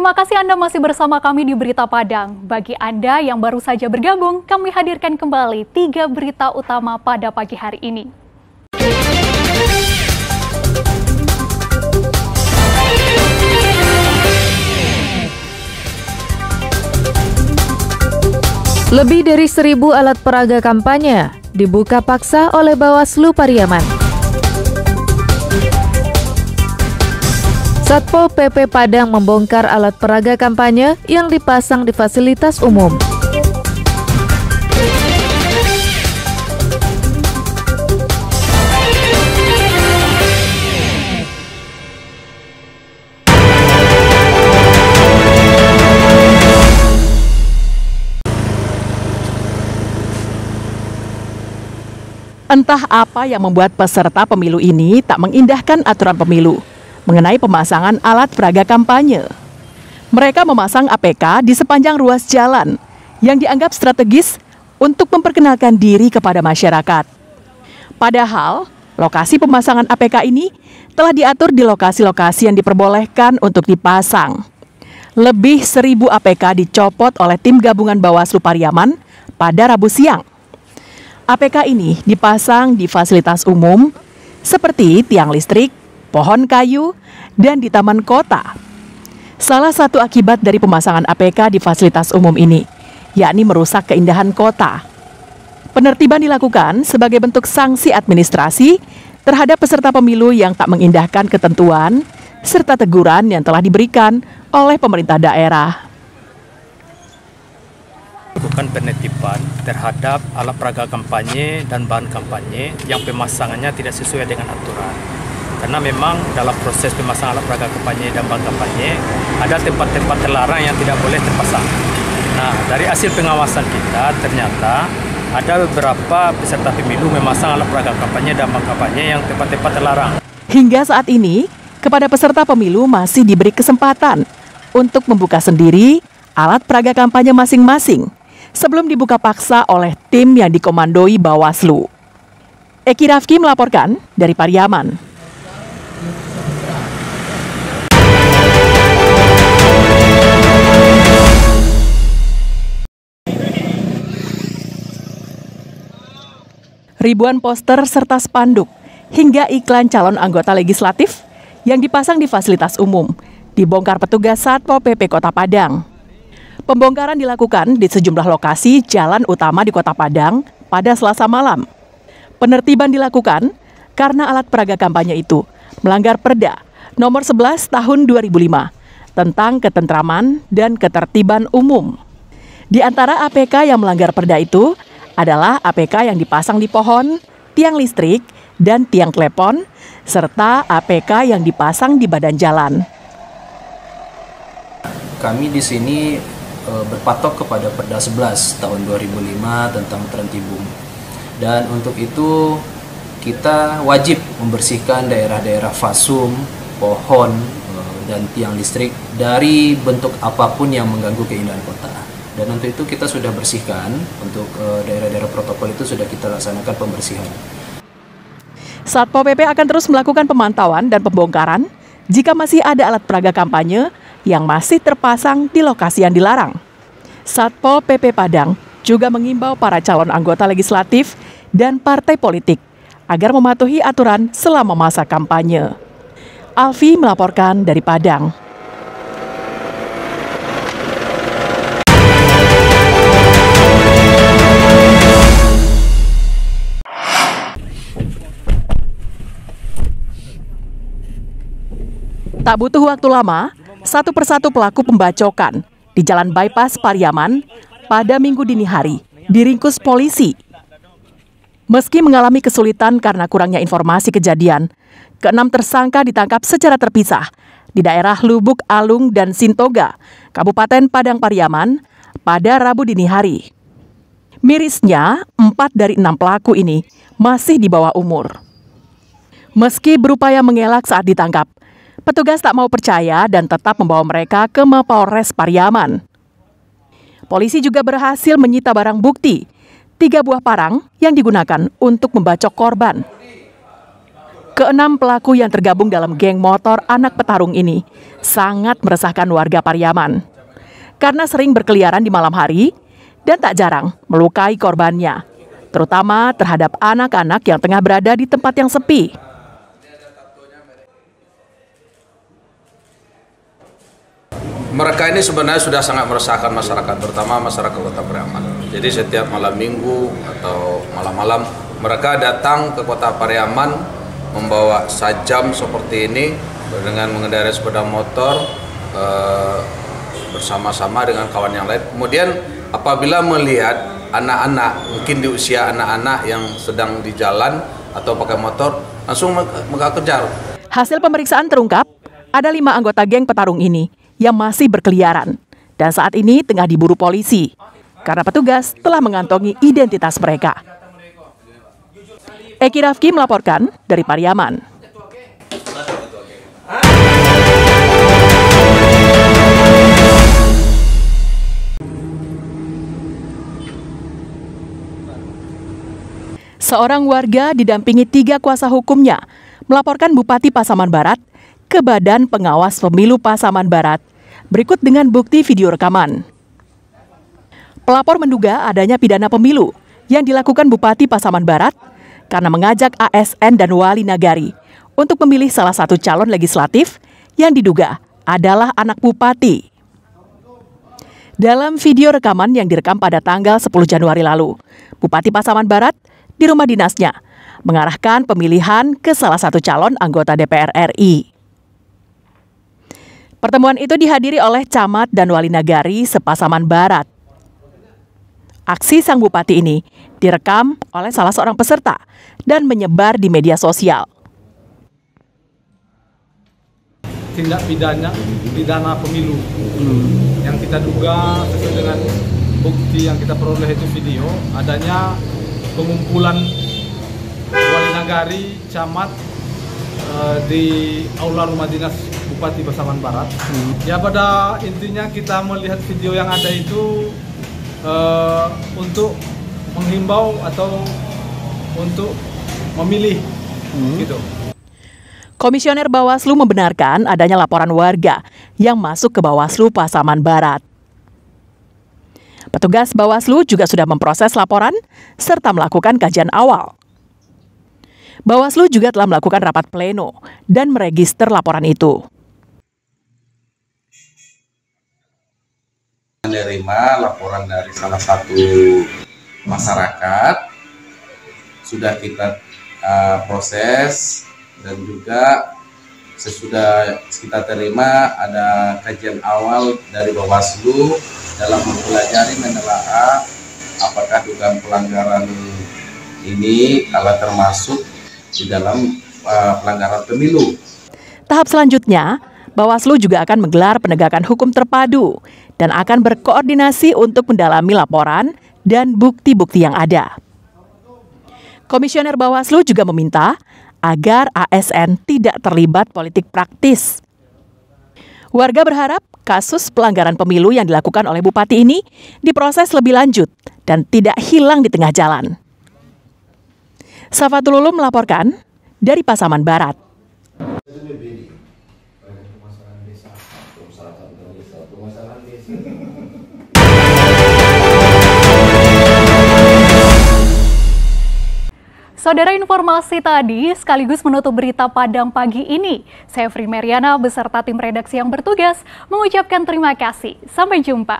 Terima kasih Anda masih bersama kami di Berita Padang. Bagi Anda yang baru saja bergabung, kami hadirkan kembali 3 berita utama pada pagi hari ini. Lebih dari 1.000 alat peraga kampanye dibuka paksa oleh Bawaslu Pariaman. Satpol PP Padang membongkar alat peraga kampanye yang dipasang di fasilitas umum. Entah apa yang membuat peserta pemilu ini tak mengindahkan aturan pemilu mengenai pemasangan alat peraga kampanye. Mereka memasang APK di sepanjang ruas jalan yang dianggap strategis untuk memperkenalkan diri kepada masyarakat. Padahal, lokasi pemasangan APK ini telah diatur di lokasi-lokasi yang diperbolehkan untuk dipasang. Lebih 1.000 APK dicopot oleh tim gabungan Bawaslu Pariaman pada Rabu siang. APK ini dipasang di fasilitas umum seperti tiang listrik, pohon kayu, dan di taman kota. Salah satu akibat dari pemasangan APK di fasilitas umum ini, yakni merusak keindahan kota. Penertiban dilakukan sebagai bentuk sanksi administrasi terhadap peserta pemilu yang tak mengindahkan ketentuan, serta teguran yang telah diberikan oleh pemerintah daerah. Bukan penertiban terhadap alat peraga kampanye dan bahan kampanye yang pemasangannya tidak sesuai dengan aturan. Karena memang dalam proses pemasangan alat peraga kampanye dan bahan kampanye ada tempat-tempat terlarang yang tidak boleh terpasang. Nah, dari hasil pengawasan kita ternyata ada beberapa peserta pemilu memasang alat peraga kampanye dan bahan kampanye yang tempat-tempat terlarang. Hingga saat ini, kepada peserta pemilu masih diberi kesempatan untuk membuka sendiri alat peraga kampanye masing-masing sebelum dibuka paksa oleh tim yang dikomandoi Bawaslu. Eki Rafki melaporkan dari Pariaman. Ribuan poster serta spanduk hingga iklan calon anggota legislatif yang dipasang di fasilitas umum dibongkar petugas Satpol PP Kota Padang. Pembongkaran dilakukan di sejumlah lokasi jalan utama di Kota Padang pada Selasa malam. Penertiban dilakukan karena alat peraga kampanye itu melanggar Perda Nomor 11 Tahun 2005 tentang ketentraman dan ketertiban umum. Di antara APK yang melanggar Perda itu adalah APK yang dipasang di pohon, tiang listrik, dan tiang telepon, serta APK yang dipasang di badan jalan. Kami di sini berpatok kepada Perda 11 tahun 2005 tentang tertib. Dan untuk itu kita wajib membersihkan daerah-daerah fasum, pohon, dan tiang listrik dari bentuk apapun yang mengganggu keindahan kota. Dan untuk itu kita sudah bersihkan, untuk daerah-daerah protokol itu sudah kita laksanakan pembersihan. Satpol PP akan terus melakukan pemantauan dan pembongkaran jika masih ada alat peraga kampanye yang masih terpasang di lokasi yang dilarang. Satpol PP Padang juga mengimbau para calon anggota legislatif dan partai politik agar mematuhi aturan selama masa kampanye. Alfi melaporkan dari Padang. Tak butuh waktu lama, satu persatu pelaku pembacokan di Jalan Bypass Pariaman pada Minggu dini hari diringkus polisi. Meski mengalami kesulitan karena kurangnya informasi kejadian, ke-6 tersangka ditangkap secara terpisah di daerah Lubuk Alung dan Sintoga, Kabupaten Padang Pariaman pada Rabu dini hari. Mirisnya, 4 dari 6 pelaku ini masih di bawah umur. Meski berupaya mengelak saat ditangkap, petugas tak mau percaya dan tetap membawa mereka ke Mapolres Pariaman. Polisi juga berhasil menyita barang bukti, 3 buah parang yang digunakan untuk membacok korban. Keenam pelaku yang tergabung dalam geng motor anak petarung ini sangat meresahkan warga Pariaman karena sering berkeliaran di malam hari dan tak jarang melukai korbannya, terutama terhadap anak-anak yang tengah berada di tempat yang sepi. Mereka ini sebenarnya sudah sangat meresahkan masyarakat, terutama masyarakat Kota Pariaman. Jadi setiap malam minggu atau malam-malam mereka datang ke Kota Pariaman membawa sajam seperti ini dengan mengendarai sepeda motor bersama-sama dengan kawan yang lain. Kemudian apabila melihat anak-anak, mungkin di usia anak-anak yang sedang di jalan atau pakai motor, langsung mereka kejar. Hasil pemeriksaan terungkap, ada 5 anggota geng petarung ini yang masih berkeliaran dan saat ini tengah diburu polisi karena petugas telah mengantongi identitas mereka. Eki Rafki melaporkan dari Pariaman. Seorang warga didampingi 3 kuasa hukumnya melaporkan Bupati Pasaman Barat ke Badan Pengawas Pemilu Pasaman Barat berikut dengan bukti video rekaman. Pelapor menduga adanya pidana pemilu yang dilakukan Bupati Pasaman Barat karena mengajak ASN dan wali nagari untuk memilih salah satu calon legislatif yang diduga adalah anak bupati. Dalam video rekaman yang direkam pada tanggal 10 Januari lalu, Bupati Pasaman Barat di rumah dinasnya mengarahkan pemilihan ke salah satu calon anggota DPR RI. Pertemuan itu dihadiri oleh camat dan wali nagari se-Pasaman Barat. Aksi sang bupati ini direkam oleh salah seorang peserta dan menyebar di media sosial. Tindak pidana pemilu yang kita duga sesuai dengan bukti yang kita peroleh itu video adanya pengumpulan wali nagari camat di aula rumah dinas Bupati Pasaman Barat. Ya pada intinya kita melihat video yang ada itu untuk menghimbau atau untuk memilih gitu. Komisioner Bawaslu membenarkan adanya laporan warga yang masuk ke Bawaslu Pasaman Barat. Petugas Bawaslu juga sudah memproses laporan serta melakukan kajian awal. Bawaslu juga telah melakukan rapat pleno dan meregister laporan itu. Menerima laporan dari salah satu masyarakat, sudah kita proses dan juga sesudah kita terima ada kajian awal dari Bawaslu dalam mempelajari menelaah apakah dugaan pelanggaran ini kalau termasuk di dalam pelanggaran pemilu. Tahap selanjutnya, Bawaslu juga akan menggelar penegakan hukum terpadu dan akan berkoordinasi untuk mendalami laporan dan bukti-bukti yang ada. Komisioner Bawaslu juga meminta agar ASN tidak terlibat politik praktis. Warga berharap kasus pelanggaran pemilu yang dilakukan oleh bupati ini diproses lebih lanjut dan tidak hilang di tengah jalan. Safatul Ulum melaporkan dari Pasaman Barat. Saudara, informasi tadi sekaligus menutup berita Padang pagi ini. Saya Fri Meriana beserta tim redaksi yang bertugas mengucapkan terima kasih. Sampai jumpa.